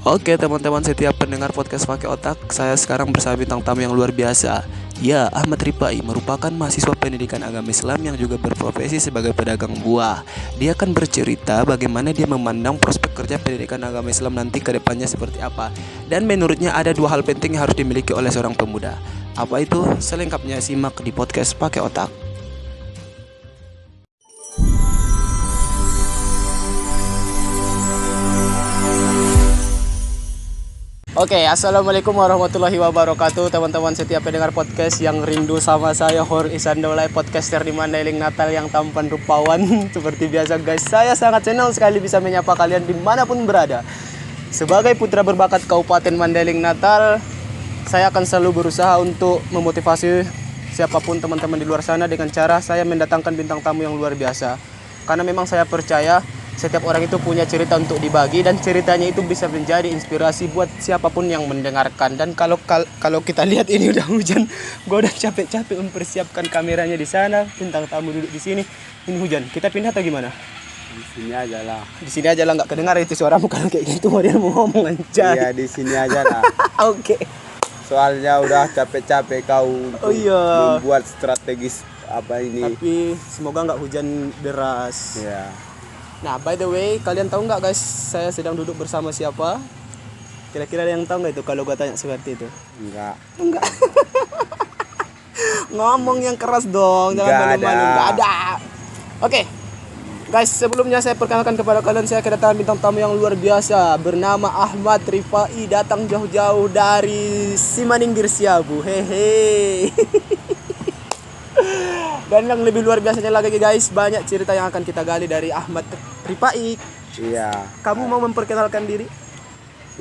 Oke teman-teman setiap pendengar podcast pakai otak, saya sekarang bersama bintang tamu yang luar biasa. Ya, Ahmad Ripai merupakan mahasiswa pendidikan agama Islam yang juga berprofesi sebagai pedagang buah. Dia akan bercerita bagaimana dia memandang prospek kerja pendidikan agama Islam nanti ke depannya seperti apa. Dan menurutnya ada dua hal penting yang harus dimiliki oleh seorang pemuda. Apa itu? Selengkapnya simak di podcast pakai otak. Oke, assalamualaikum warahmatullahi wabarakatuh, teman-teman setiap pendengar podcast yang rindu sama saya, Hor Isandolai, podcaster di Mandailing Natal yang tampan rupawan. Seperti biasa guys, saya sangat senang sekali bisa menyapa kalian dimanapun berada. Sebagai putra berbakat Kabupaten Mandailing Natal, saya akan selalu berusaha untuk memotivasi siapapun teman-teman di luar sana dengan cara saya mendatangkan bintang tamu yang luar biasa. Karena memang saya percaya setiap orang itu punya cerita untuk dibagi dan ceritanya itu bisa menjadi inspirasi buat siapapun yang mendengarkan. Dan kalau kita lihat ini udah hujan, gue udah capek-capek mempersiapkan kameranya di sana, bintang tamu duduk di sini. Ini hujan, kita pindah atau gimana? Di sini aja lah. Di sini aja lah, nggak kedengar itu suaramu kalau kayak gitu. Dia mau ngomong aja. Iya, di sini aja lah. Oke. Soalnya udah capek-capek kau untuk membuat strategis apa ini. Tapi semoga nggak hujan deras. Ya. Nah, by the way, kalian tahu nggak guys, saya sedang duduk bersama siapa? Kira-kira ada yang tahu nggak itu kalau gue tanya seperti itu? Enggak. Ngomong yang keras dong, jangan malu-malu. Nggak ada. Oke, guys, sebelumnya saya perkenalkan kepada kalian, saya kedatangan bintang tamu yang luar biasa bernama Ahmad Ripai, datang jauh-jauh dari Simaningkir Siabu. Hehe. Dan yang lebih luar biasanya lagi guys, banyak cerita yang akan kita gali dari Ahmad Ripai. Iya. Kamu mau memperkenalkan diri?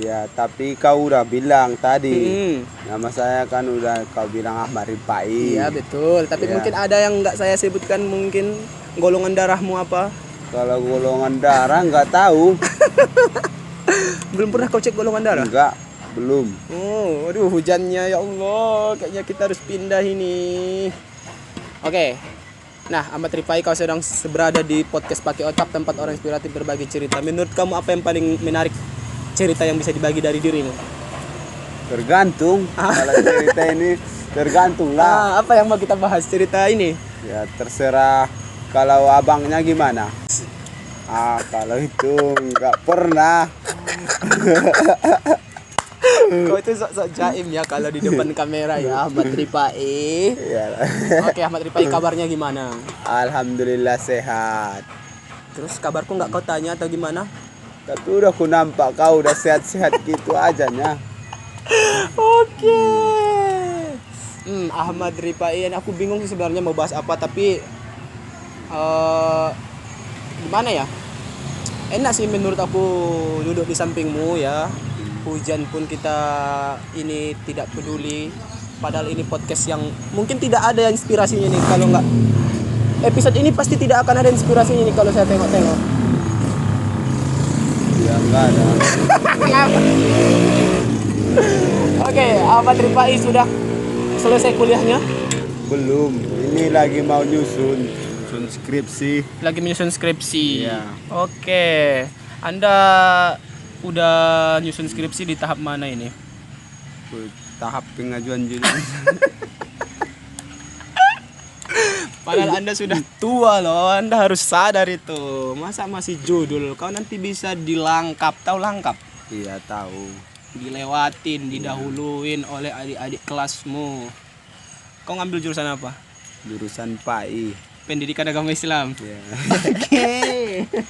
Ya, tapi kau udah bilang tadi. Nama saya kan udah kau bilang Ahmad Ripai. Iya betul, tapi mungkin ada yang nggak saya sebutkan, mungkin golongan darahmu apa? Kalau golongan darah nggak tahu. Belum pernah kau cek golongan darah? Enggak, belum. Oh, aduh hujannya ya Allah, kayaknya kita harus pindah ini. Oke. Nah, Ahmad Ripai, kau sedang berada di podcast pakai otak, tempat orang inspiratif berbagi cerita. Menurut kamu apa yang paling menarik cerita yang bisa dibagi dari dirimu? Tergantung. Kalau cerita ini tergantung lah. Apa yang mau kita bahas cerita ini? Ya terserah. Kalau abangnya gimana? Kalau itu nggak pernah. Kau itu sok-sok jaim ya kalau di depan kamera ya, Ahmad Ripai. Oke, Ahmad Ripai, kabarnya gimana? Alhamdulillah sehat. Terus kabarku nggak kau tanya atau gimana? Tapi udah ku nampak kau udah sehat-sehat gitu aja nya. Oke. Ahmad Ripai, aku bingung sih sebenarnya mau bahas apa, tapi gimana ya? Enak sih menurut aku duduk di sampingmu ya. Hujan pun kita ini tidak peduli. Padahal ini podcast yang mungkin tidak ada inspirasinya nih. Kalau nggak episode ini pasti tidak akan ada inspirasinya nih kalau saya tengok-tengok. Ya enggak ada. Oke, Ahmad Ripai sudah selesai kuliahnya? Belum. Ini lagi mau nyusun skripsi. Lagi menyusun skripsi. Iya. Oke. Anda udah nyusun skripsi di tahap mana ini? Tahap pengajuan judul. Padahal Anda sudah tua loh, Anda harus sadar itu. Masa masih judul? Kau nanti bisa dilangkap, tahu langkap? Iya tahu. Dilewatin, didahuluin oleh adik-adik kelasmu. Kau ngambil jurusan apa? Jurusan PAI. Pendidikan Agama Islam. Ya. Oke.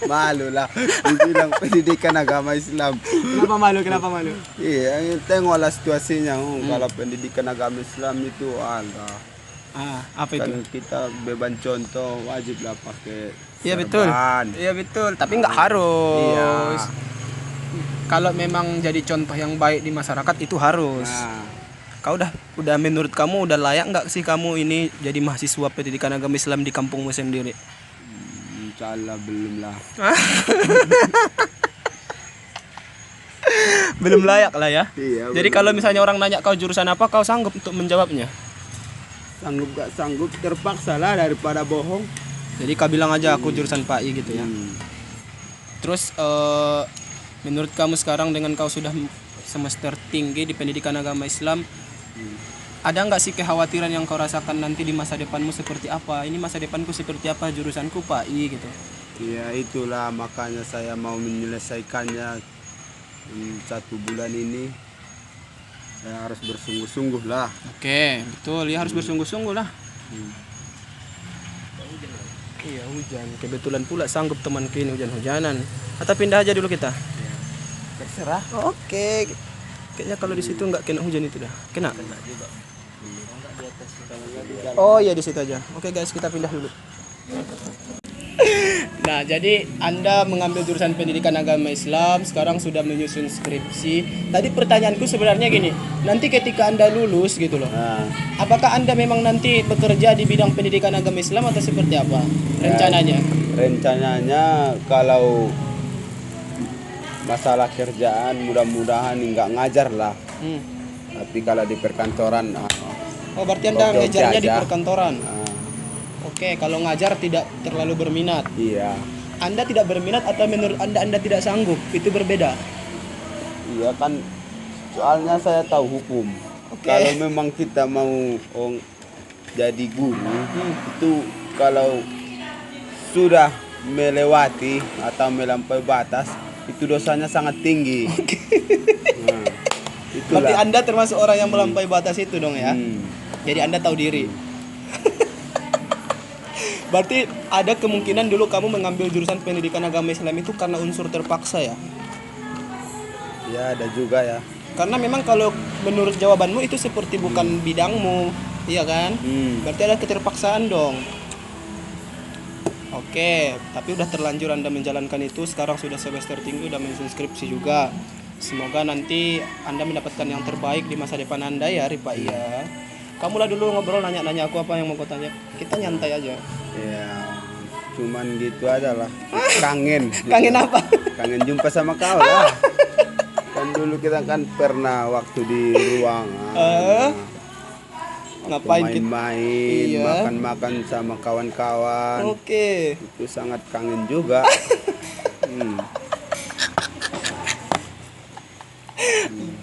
Malu lah dibilang pendidikan agama Islam. Kenapa malu? Iya, tengoklah situasinya. Kalau pendidikan agama Islam itu ada. Apa Kan itu? kita beban contoh wajib lah pakai Iya betul. serban. Iya betul, tapi nggak harus. Iya. Kalau memang jadi contoh yang baik di masyarakat itu harus. Kau udah menurut kamu udah layak nggak sih kamu ini jadi mahasiswa pendidikan agama Islam di kampungmu sendiri? Insyaallah belum lah. Belum layak lah ya. Iya, jadi kalau misalnya orang nanya kau jurusan apa, kau sanggup untuk menjawabnya? Sanggup gak sanggup, terpaksa lah daripada bohong. Jadi kau bilang aja aku jurusan PAI gitu ya. Terus Menurut kamu sekarang dengan kau sudah semester tinggi di pendidikan agama Islam, ada nggak sih kekhawatiran yang kau rasakan nanti di masa depanmu seperti apa? Ini masa depanku seperti apa, jurusanku PAI gitu. Ya itulah makanya saya mau menyelesaikannya 1 bulan ini. Saya harus bersungguh-sungguh lah. Oke, betul. Ya harus bersungguh-sungguh lah. Iya hujan. Kebetulan pula sanggup temanku ini hujan-hujanan. Atau pindah aja dulu kita. Terserah. Oke. Kayaknya kalau di situ nggak kena hujan itu dah. Kena. juga. Oh iya di situ aja. Oke guys, kita pindah dulu. Nah, jadi Anda mengambil jurusan pendidikan agama Islam, sekarang sudah menyusun skripsi. Tadi pertanyaanku sebenarnya gini, nanti ketika Anda lulus gitu loh, Nah, apakah Anda memang nanti bekerja di bidang pendidikan agama Islam atau seperti apa rencananya? rencananya kalau masalah kerjaan mudah-mudahan nggak ngajar lah. Tapi kalau di perkantoran, Oh, berarti Anda Oke, ngajarnya di aja. perkantoran. Oke, kalau ngajar tidak terlalu berminat. iya, Anda tidak berminat atau menurut Anda tidak sanggup? Itu berbeda. iya kan. Soalnya saya tahu hukum. Oke. Kalau memang kita mau jadi guru, itu kalau sudah melewati atau melampaui batas, itu dosanya sangat tinggi. Nah, itulah. Berarti Anda termasuk orang yang melampaui batas itu dong ya. Jadi Anda tahu diri. Berarti ada kemungkinan dulu kamu mengambil jurusan pendidikan agama Islam itu karena unsur terpaksa ya? Ya ada juga ya. Karena memang kalau menurut jawabanmu itu seperti bukan bidangmu, iya kan? Berarti ada keterpaksaan dong. Oke, tapi udah terlanjur Anda menjalankan itu, sekarang sudah semester tinggi, udah menyusun skripsi juga. Semoga nanti Anda mendapatkan yang terbaik di masa depan Anda ya, Ripa ya. Kamu lah dulu ngobrol, nanya-nanya aku apa yang mau kau tanya. Kita nyantai aja. Ya cuman gitu aja lah. Kangen. Kangen apa? Kangen jumpa sama kau lah. Kan dulu kita kan pernah waktu di ruang. Ngapain kita? Main-main, Iya. makan-makan sama kawan-kawan. Oke. Itu sangat kangen juga.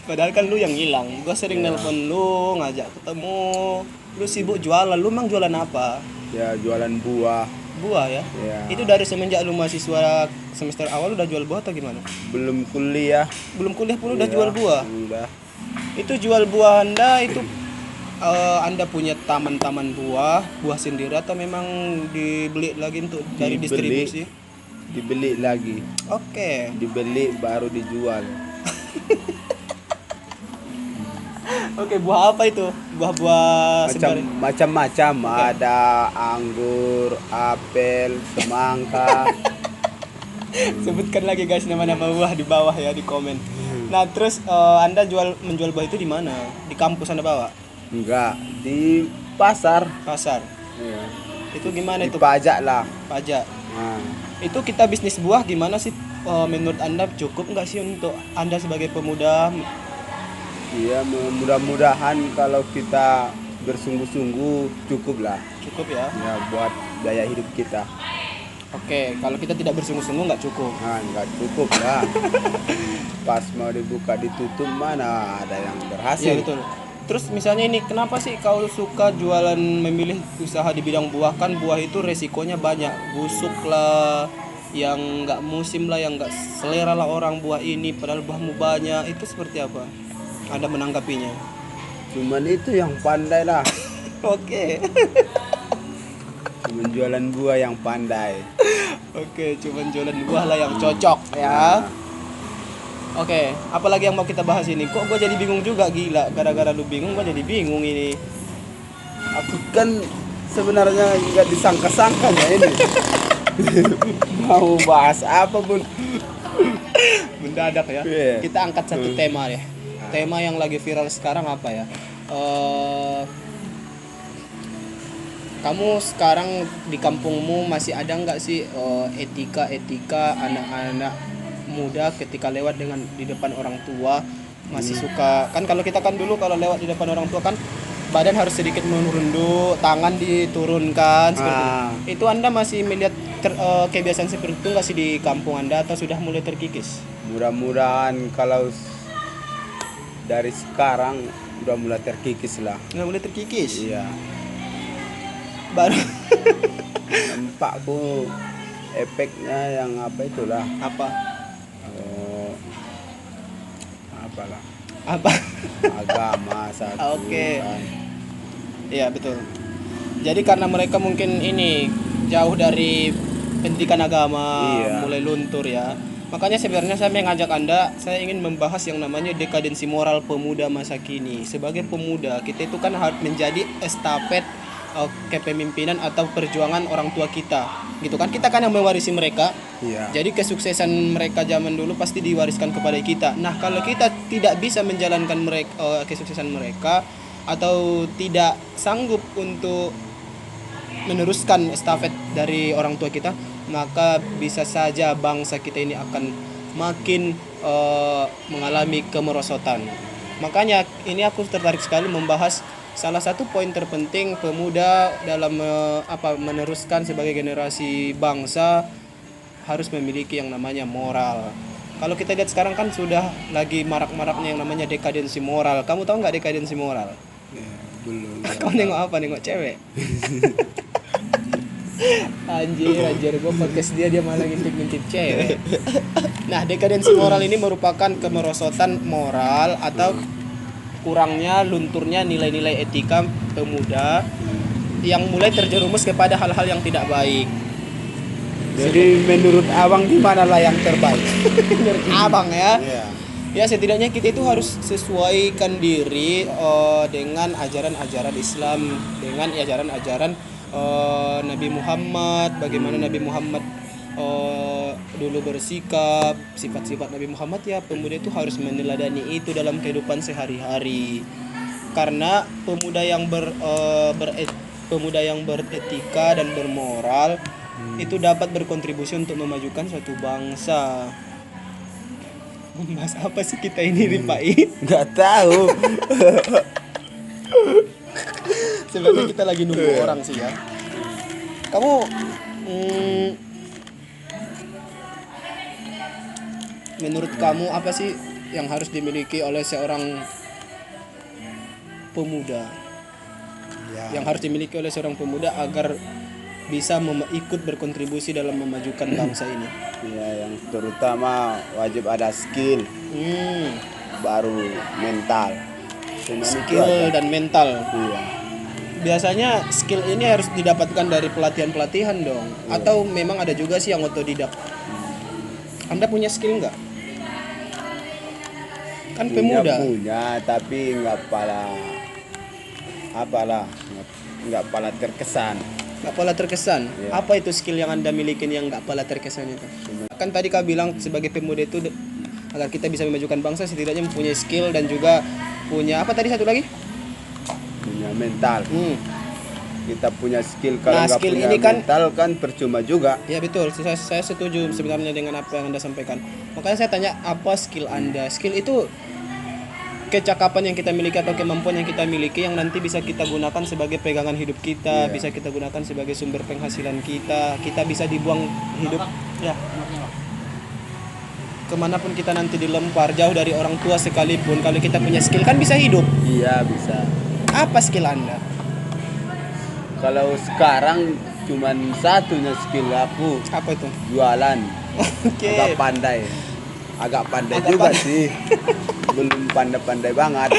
Padahal kan lu yang hilang. Gua sering nelpon lu, ngajak ketemu. Lu sibuk jualan. Lu emang jualan apa? Ya jualan buah. Buah ya? Ya. Itu dari semenjak lu mahasiswa semester awal udah jual buah atau gimana? Belum kuliah. Belum kuliah pun udah Ya, jual buah. Udah. Itu jual buah Anda itu Anda punya taman-taman buah sendiri atau memang dibeli lagi untuk dari Dibeli. distribusi? Dibeli lagi. Oke. Dibeli baru dijual. Oke, buah apa itu? Buah-buah Macam-macam. Ada anggur, apel, semangka. Sebutkan lagi guys nama-nama buah di bawah ya di komen. Nah, terus Anda menjual buah itu di mana? Di kampus Anda bawa? Enggak, di pasar. Pasar. Iya. Itu gimana itu? Dipajak lah. Pajak. Nah, Itu kita bisnis buah gimana sih? Menurut Anda cukup nggak sih untuk Anda sebagai pemuda? iya, mudah-mudahan kalau kita bersungguh-sungguh cukup lah. Cukup ya. Ya buat gaya hidup kita. Oke, kalau kita tidak bersungguh-sungguh nggak cukup. Nah, enggak cukup lah. Pas mau dibuka ditutup mana ada yang Iya berhasil. betul. Terus misalnya ini, kenapa sih kau suka jualan, memilih usaha di bidang buah? Kan buah itu resikonya banyak, busuk lah, yang nggak musim lah, yang nggak selera lah orang buah ini, padahal buahmu banyak. Itu seperti apa Anda menanggapinya? Cuman itu yang pandai lah. Oke. Cuman jualan buah yang pandai. Oke, cuman jualan buah lah yang cocok ya. Oke, apalagi yang mau kita bahas ini? Kok gue jadi bingung juga, gila. Gara-gara lu bingung, gue jadi bingung ini. Aku kan sebenarnya nggak disangka-sangka ya ini. Mau bahas apa pun. Mendadak ya. Iya. Kita angkat satu tema ya. Tema yang lagi viral sekarang apa ya? Kamu sekarang di kampungmu masih ada nggak sih etika anak-anak muda ketika lewat di depan orang tua masih suka, kan kalau kita kan dulu kalau lewat di depan orang tua kan badan harus sedikit menunduk, tangan diturunkan seperti itu. Anda masih melihat kebiasaan seperti itu nggak sih di kampung Anda atau sudah mulai terkikis? Mudah-mudahan kalau dari sekarang udah mulai terkikis lah. Nggak boleh terkikis. Iya. Baru Nampakku efeknya yang apa itulah. apa? Apalah. Apa? Agama satu. Oke. Kan. Iya, betul. Jadi karena mereka mungkin ini jauh dari pendidikan agama, Iya. mulai luntur ya. Makanya sebenarnya saya mengajak Anda, saya ingin membahas yang namanya dekadensi moral pemuda masa kini. Sebagai pemuda, kita itu kan harus menjadi estafet kepemimpinan atau perjuangan orang tua kita. Gitu kan? Kita kan yang mewarisi mereka. Iya. Jadi kesuksesan mereka zaman dulu pasti diwariskan kepada kita. Nah, kalau kita tidak bisa menjalankan mereka kesuksesan mereka atau tidak sanggup untuk meneruskan estafet dari orang tua kita, maka bisa saja bangsa kita ini akan makin mengalami kemerosotan. Makanya ini aku tertarik sekali membahas salah satu poin terpenting pemuda dalam meneruskan sebagai generasi bangsa harus memiliki yang namanya moral. Kalau kita lihat sekarang kan sudah lagi marak-maraknya yang namanya dekadensi moral. Kamu tahu nggak dekadensi moral? Ya, belum. Kamu nengok apa? Nengok cewek? Anjir, gue podcast dia malah ngintip-ngintip cewek. Nah, dekadensi moral ini merupakan kemerosotan moral atau kurangnya, lunturnya nilai-nilai etika pemuda yang mulai terjerumus kepada hal-hal yang tidak baik. Jadi menurut abang gimana lah yang terbaik? Menurut abang ya. Iya. Ya, setidaknya kita itu harus sesuaikan diri dengan ajaran-ajaran Islam, dengan ajaran-ajaran Nabi Muhammad, bagaimana Nabi Muhammad dulu bersikap, sifat-sifat Nabi Muhammad ya, pemuda itu harus meneladani itu dalam kehidupan sehari-hari. Karena pemuda yang pemuda yang beretika dan bermoral itu dapat berkontribusi untuk memajukan suatu bangsa. Membahas apa sih kita ini, Ripai? Nggak tahu. Sebenarnya kita lagi nunggu orang sih ya. Kamu menurut kamu apa sih yang harus dimiliki oleh seorang pemuda? Ya. Yang harus dimiliki oleh seorang pemuda agar bisa ikut berkontribusi dalam memajukan bangsa ini. Ya, yang terutama wajib ada skill, baru mental. Cuman itu Skill aja. dan mental. Iya. Biasanya skill ini harus didapatkan dari pelatihan-pelatihan dong. Atau memang ada juga sih yang otodidak. Anda punya skill nggak? Kan pemuda. Punya, tapi nggak pala terkesan. Nggak pala terkesan. Iya. Apa itu skill yang Anda miliki yang nggak pala terkesan itu? Kan tadi kau bilang sebagai pemuda itu agar kita bisa memajukan bangsa setidaknya mempunyai skill dan juga punya apa tadi satu lagi? Punya mental. Kita punya skill, kalau Nah, nggak skill punya ini kan- mental kan percuma juga. Ya betul, saya setuju sebenarnya dengan apa yang Anda sampaikan. Makanya saya tanya apa skill Anda? Skill itu kecakapan yang kita miliki atau kemampuan yang kita miliki yang nanti bisa kita gunakan sebagai pegangan hidup kita, Iya. bisa kita gunakan sebagai sumber penghasilan kita bisa dibuang hidup ya. Kemanapun kita nanti dilempar, jauh dari orang tua sekalipun, kalau kita punya skill kan bisa hidup. Iya, bisa. Apa skill Anda? Kalau sekarang cuman satunya skill aku, Apa itu? jualan. Oke. Agak pandai Agak juga pandai. sih. Belum pandai-pandai banget.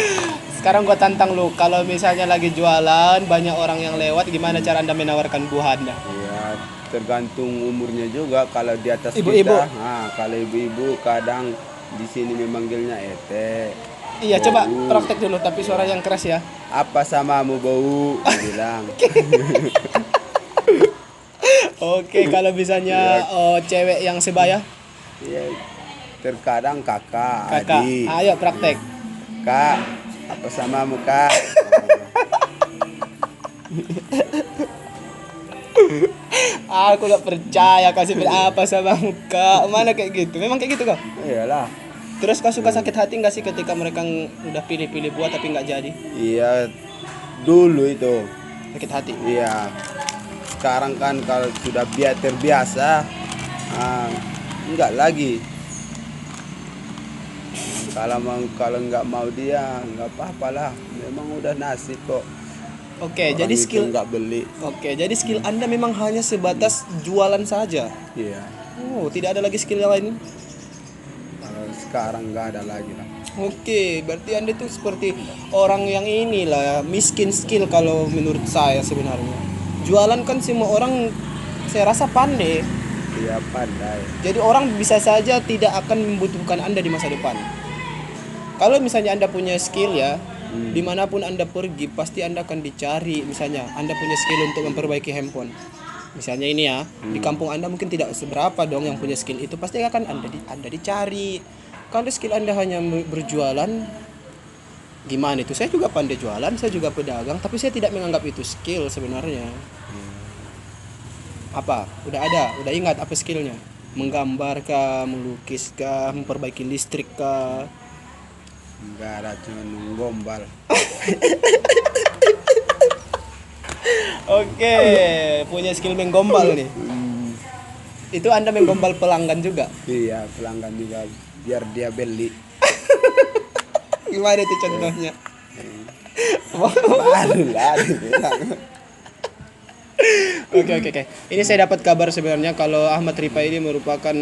Sekarang gua tantang lu, kalau misalnya lagi jualan, banyak orang yang lewat, gimana cara Anda menawarkan buah Anda? Ya, tergantung umurnya juga. Kalau di atas Ibu-ibu. kita, kalau ibu-ibu kadang di sini memanggilnya ete. Iya, Bau. coba praktek dulu tapi suara yang keras ya. Apa samamu bau? Bilang. Oke, kalau misalnya cewek yang sebaya, Ya, terkadang kakak, kakak, adik. ayo praktek. Kak, apa samamu kak? Aku gak percaya kasih apa sama muka. Mana kayak gitu? Memang kayak gitu kok. Iyalah. Terus kau suka sakit hati nggak sih ketika mereka udah pilih-pilih buat tapi nggak jadi? Iya, dulu itu. Sakit hati. Iya. Sekarang kan kalau sudah terbiasa, enggak lagi. Kalau nggak mau dia nggak apa-apa lah. Memang udah nasib kok. Oke, Orang jadi itu skill nggak beli. Oke, jadi skill Anda memang hanya sebatas jualan saja. Iya. Oh, tidak ada lagi skill yang lain. Kalau sekarang nggak ada lagi lah. Oke, berarti Anda tuh seperti orang yang inilah miskin skill kalau menurut saya sebenarnya. Jualan kan semua orang saya rasa pandai. Dia pandai. Jadi orang bisa saja tidak akan membutuhkan Anda di masa depan. Kalau misalnya Anda punya skill ya, dimanapun Anda pergi pasti Anda akan dicari. Misalnya Anda punya skill untuk memperbaiki handphone. Misalnya ini ya, di kampung Anda mungkin tidak seberapa dong yang punya skill itu, pasti akan Anda dicari. Kalau skill Anda hanya berjualan, gimana itu? Saya juga pandai jualan, saya juga pedagang, tapi saya tidak menganggap itu skill sebenarnya. Apa? Udah ingat apa skillnya? Menggambar kah, melukis kah, memperbaiki listrik kah? Nggak ada, cuma gombal. Oke, punya skill menggombal nih. Itu Anda menggombal pelanggan juga? Iya, pelanggan juga biar dia beli. Gimana itu contohnya? Baru lah dibilang. Oke. Ini saya dapat kabar sebenarnya kalau Ahmad Ripa ini merupakan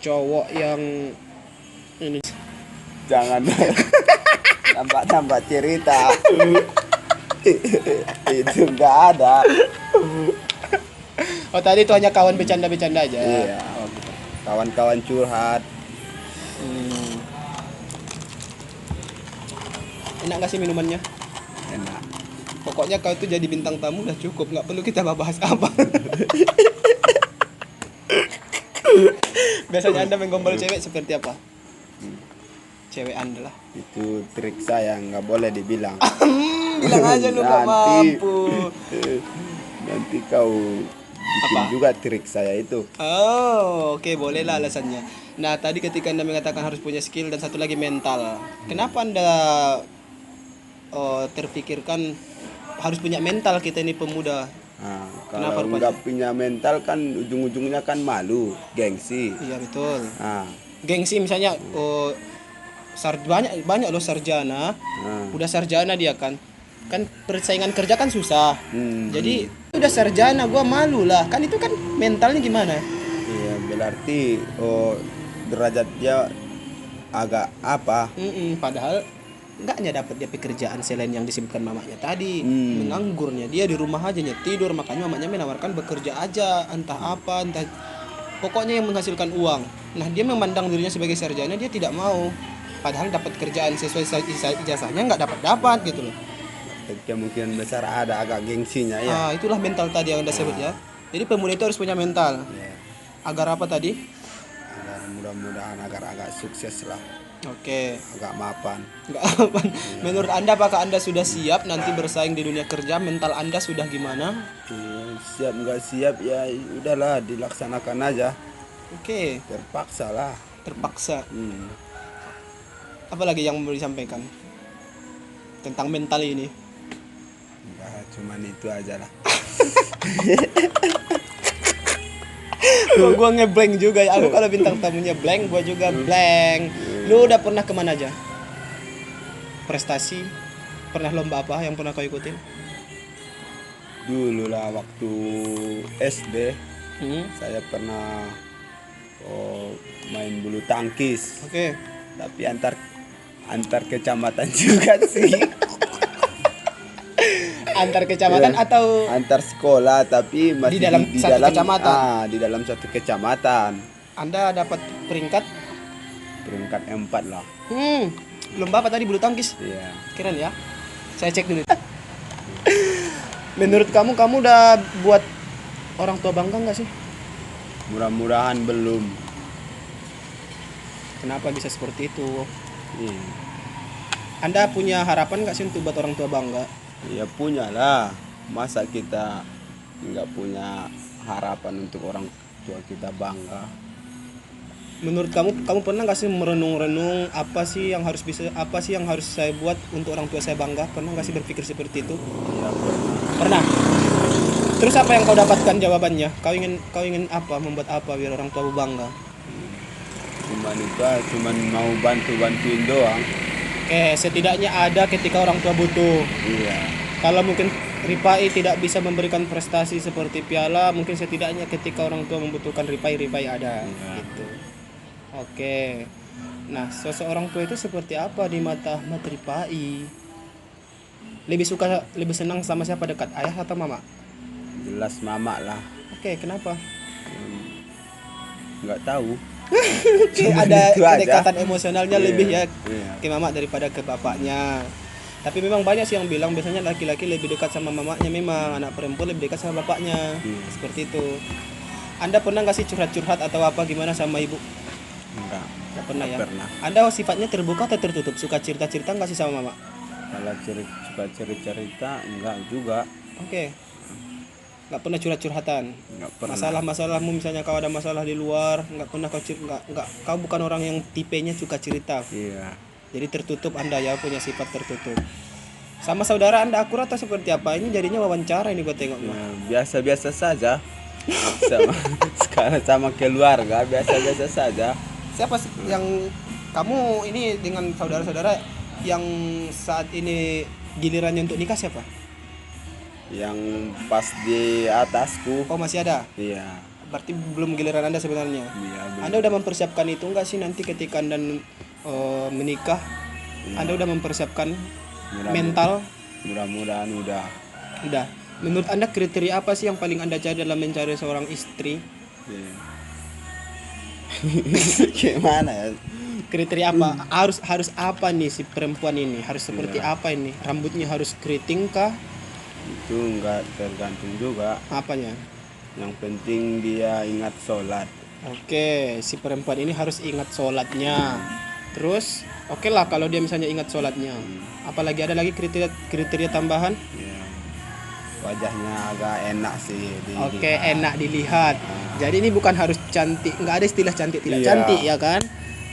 cowok yang ini. Jangan tambah cerita. Itu nggak ada. Oh, tadi itu hanya kawan bercanda-bercanda aja. Iya. Oh, gitu. Kawan-kawan curhat. Enak nggak sih minumannya? Enak. Pokoknya kau itu jadi bintang tamu udah cukup, nggak perlu kita bahas apa. Biasanya Anda menggombal cewek seperti apa? Cewek Anda lah. Itu trik saya, nggak boleh dibilang. Bilang aja lu nggak mampu. Nanti kau bikin Apa? juga trik saya itu. Oh, oke, boleh lah alasannya. Nah, tadi ketika Anda mengatakan harus punya skill dan satu lagi mental. Kenapa Anda terpikirkan harus punya mental kita ini pemuda? Nah, Kenapa kalau nggak punya mental kan ujung-ujungnya kan malu, gengsi. Iya, betul. Nah, Gengsi misalnya banyak loh sarjana. Udah sarjana dia kan persaingan kerja kan susah. Jadi udah sarjana gua malu lah. Kan itu kan mentalnya gimana? iya berarti derajat dia agak apa? Padahal enggaknya dapat dia pekerjaan selain yang disebutkan mamanya tadi. Menganggurnya dia di rumah aja tidur, makanya mamanya menawarkan bekerja aja, entah apa, entah pokoknya yang menghasilkan uang. Nah, dia memandang dirinya sebagai sarjana, dia tidak mau. Padahal dapat kerjaan sesuai ijazahnya nggak dapat gitu loh. Kemungkinan besar ada agak gengsinya ya. Itulah mental tadi yang Anda sebut ya. Jadi pemuda itu harus punya mental. Ya. Agar apa tadi? Agar mudah-mudahan agak sukses lah. Oke. Agak mapan. Nggak apa. Menurut Anda apakah Anda sudah siap nanti bersaing di dunia kerja? Mental Anda sudah gimana? Siap nggak siap ya udahlah dilaksanakan aja. Oke. Terpaksa lah. Terpaksa. Apalagi yang mau disampaikan tentang mental ini? Nah, cuman itu aja lah. Gua ngeblank juga ya. Aku kalau bintang tamunya blank, gua juga blank. Lu udah pernah kemana aja? Prestasi? Pernah lomba apa yang pernah kau ikutin? Dulu lah waktu SD saya pernah main bulu tangkis. Oke. Tapi antar kecamatan juga sih. Antar kecamatan atau antar sekolah tapi masih di dalam satu kecamatan? Di dalam satu kecamatan. Anda dapat peringkat 4 lah. Lomba apa tadi, bulu tangkis? Iya. Keren ya. Saya cek dulu. Menurut kamu udah buat orang tua bangga nggak sih? Mudah-mudahan belum. Kenapa bisa seperti itu? Iya. Anda punya harapan nggak sih untuk buat orang tua bangga? Ya punya lah. Masa kita nggak punya harapan untuk orang tua kita bangga? Menurut kamu pernah nggak sih merenung-renung apa sih yang harus saya buat untuk orang tua saya bangga? Pernah nggak sih berpikir seperti itu? Ya Pernah. Terus apa yang kau dapatkan jawabannya? Kau ingin apa? Membuat apa biar orang tua bangga? Cuma cuman mau bantuin doang. Oke, setidaknya ada ketika orang tua butuh. Iya. Kalau mungkin Ripai tidak bisa memberikan prestasi seperti piala, mungkin setidaknya ketika orang tua membutuhkan Ripai ada. Iya. Gitu. Oke. Nah, seseorang tua itu seperti apa di mata Ahmad Ripai? Lebih senang sama siapa, dekat ayah atau mama? Jelas mama lah. Oke, kenapa? Nggak tahu. Ada itu aja. kedekatan emosionalnya Iya. lebih ya Iya. ke mama daripada ke bapaknya. Tapi memang banyak sih yang bilang biasanya laki-laki lebih dekat sama mamanya, memang anak perempuan lebih dekat sama bapaknya. Seperti itu. Anda pernah nggak sih curhat-curhat atau apa gimana sama ibu? Enggak. Nggak pernah ya? Pernah. Anda sifatnya terbuka atau tertutup? Suka cerita-cerita nggak sih sama mama? Kalau suka cerita enggak juga. Oke. Nggak pernah curhat-curhatan. Nggak pernah. Masalah-masalahmu misalnya kau ada masalah di luar, nggak pernah nggak kau bukan orang yang tipenya suka cerita. Iya. Jadi tertutup Anda ya, punya sifat tertutup. Sama saudara Anda akurat atau seperti apa? Ini jadinya wawancara ini gua tengok. Ya, biasa-biasa saja. Sama sekarang sama keluarga biasa-biasa saja. Siapa sih yang kamu ini dengan saudara-saudara yang saat ini gilirannya untuk nikah siapa? Yang pas di atasku. Oh, masih ada? Iya. Berarti belum giliran Anda sebenarnya. Iya. Anda udah mempersiapkan itu enggak sih nanti ketika Anda menikah? Iya. Anda udah mempersiapkan Mudah-mudahan- mental? Mudah-mudahan udah. Udah. Menurut Anda kriteria apa sih yang paling Anda cari dalam mencari seorang istri? Iya. Gimana ya? Kriteria apa? Harus apa nih si perempuan ini? Harus seperti apa ini? Rambutnya harus keriting kah? Itu enggak tergantung juga. Apanya? Yang penting dia ingat sholat. Oke, si perempuan ini harus ingat sholatnya. Terus, oke lah kalau dia misalnya ingat sholatnya. Apalagi ada lagi kriteria tambahan? Ya. Wajahnya agak enak sih. Oke, enak dilihat. Jadi ini bukan harus cantik, nggak ada istilah cantik tidak Iya. cantik ya kan?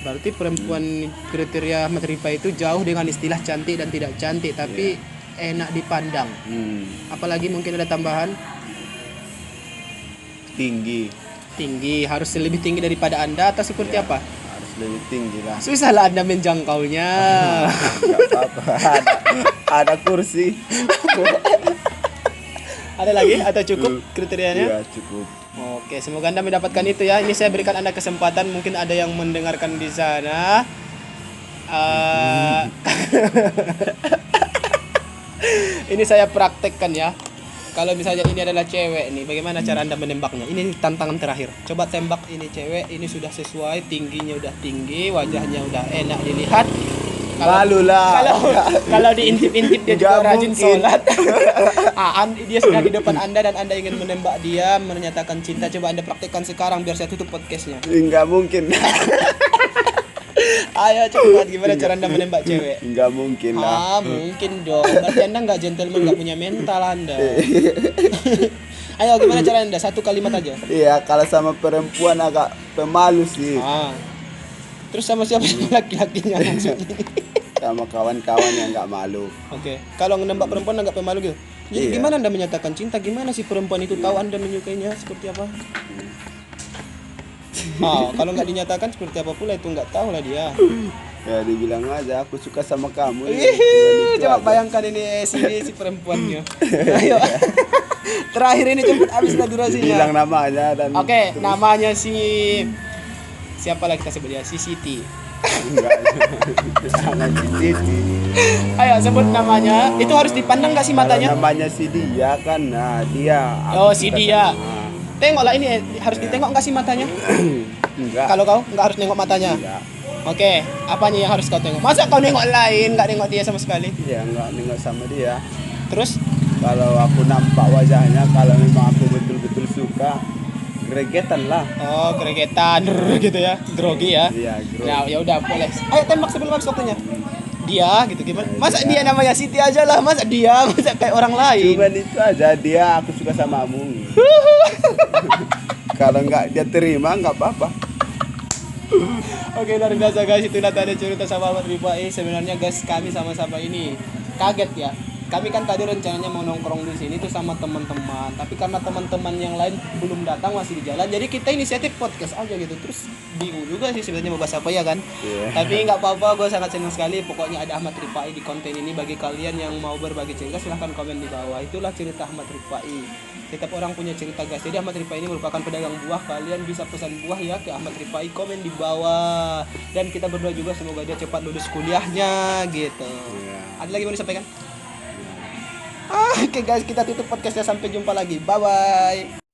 Berarti perempuan kriteria Ahmad Ripai itu jauh dengan istilah cantik dan tidak cantik, tapi enak dipandang. Apalagi mungkin ada tambahan? Tinggi, harus lebih tinggi daripada Anda atau seperti apa? Harus lebih tinggi lah. Susah lah Anda menjangkaunya. Enggak apa-apa. Ada kursi. Ada lagi atau cukup kriterianya? Iya, cukup. Oke, semoga Anda mendapatkan itu ya. Ini saya berikan Anda kesempatan, mungkin ada yang mendengarkan di sana. Ini saya praktekkan ya. Kalau misalnya ini adalah cewek nih, bagaimana cara Anda menembaknya? Ini tantangan terakhir. Coba tembak ini cewek, ini sudah sesuai, tingginya udah tinggi, wajahnya udah enak dilihat. Malu lah. Kalau diintip-intip dia juga Nggak rajin mungkin. sholat. Dia sudah di depan Anda dan Anda ingin menembak dia, menyatakan cinta. Coba Anda praktekkan sekarang biar saya tutup podcastnya. Enggak mungkin. Ayo cepat, gimana cara Anda menembak cewek? Enggak mungkin lah. Mungkin dong. Berarti Anda nggak gentleman, nggak punya mental Anda. Ayo gimana cara Anda? Satu kalimat aja. Iya, kalau sama perempuan agak pemalu sih. Terus sama siapa laki-lakinya maksudnya? Sama kawan-kawan yang enggak malu. Oke. Kalau nembak perempuan nggak pemalu gitu. Jadi Iya. gimana Anda menyatakan cinta? Gimana sih perempuan itu tahu Anda menyukainya seperti apa? Kalau nggak dinyatakan seperti apa pula itu nggak tahu lah dia. Ya dibilang aja aku suka sama kamu. Coba bayangkan ini si perempuannya. Ayo. Terakhir ini cepat habislah durasinya. Bilang namanya dan Oke, namanya siapa lagi kita sebut dia? Si Siti. Jangan Siti. Ayo sebut namanya. Itu harus dipandang nggak sih matanya? Kalau namanya si dia kan, nah dia. Oh, Aku si suka dia. sama- Tengoklah ini harus ditengok nggak sih matanya? Enggak. Kalau kau nggak harus nengok matanya. Enggak. Oke, apanya yang harus kau tengok? Masa kau nengok lain, nggak nengok dia sama sekali? Ya enggak nengok sama dia. Terus? Kalau aku nampak wajahnya, kalau memang aku betul-betul suka, gregetan lah. Oh, gregetan gitu ya, grogi ya. Iya, grogi. Ya udah boleh. Ayo tembak sebelum habis waktunya. Dia gitu gimana? Masa dia namanya Siti aja lah, masa kayak orang lain. Cuman itu aja, dia aku suka samamu. Kalau enggak dia terima enggak apa-apa. Oke, luar biasa guys, itulah tadi cerita sama Ahmad Ripai. Sebenarnya guys, kami sama-sama ini kaget ya. kami kan tadi rencananya mau nongkrong di sini tuh sama teman-teman, tapi karena teman-teman yang lain belum datang masih di jalan, jadi kita inisiatif podcast aja gitu. Terus bingung juga sih sebenarnya mau bahas apa ya kan. Tapi nggak apa-apa, gue sangat senang sekali. Pokoknya ada Ahmad Rifai di konten ini. Bagi kalian yang mau berbagi cerita silahkan komen di bawah. Itulah cerita Ahmad Rifai. Setiap orang punya cerita guys. Jadi Ahmad Rifai ini merupakan pedagang buah. Kalian bisa pesan buah ya ke Ahmad Rifai, komen di bawah. Dan kita berdoa juga semoga dia cepat lulus kuliahnya gitu. Ada lagi mau disampaikan? Oke guys, kita tutup podcastnya, sampai jumpa lagi. Bye bye.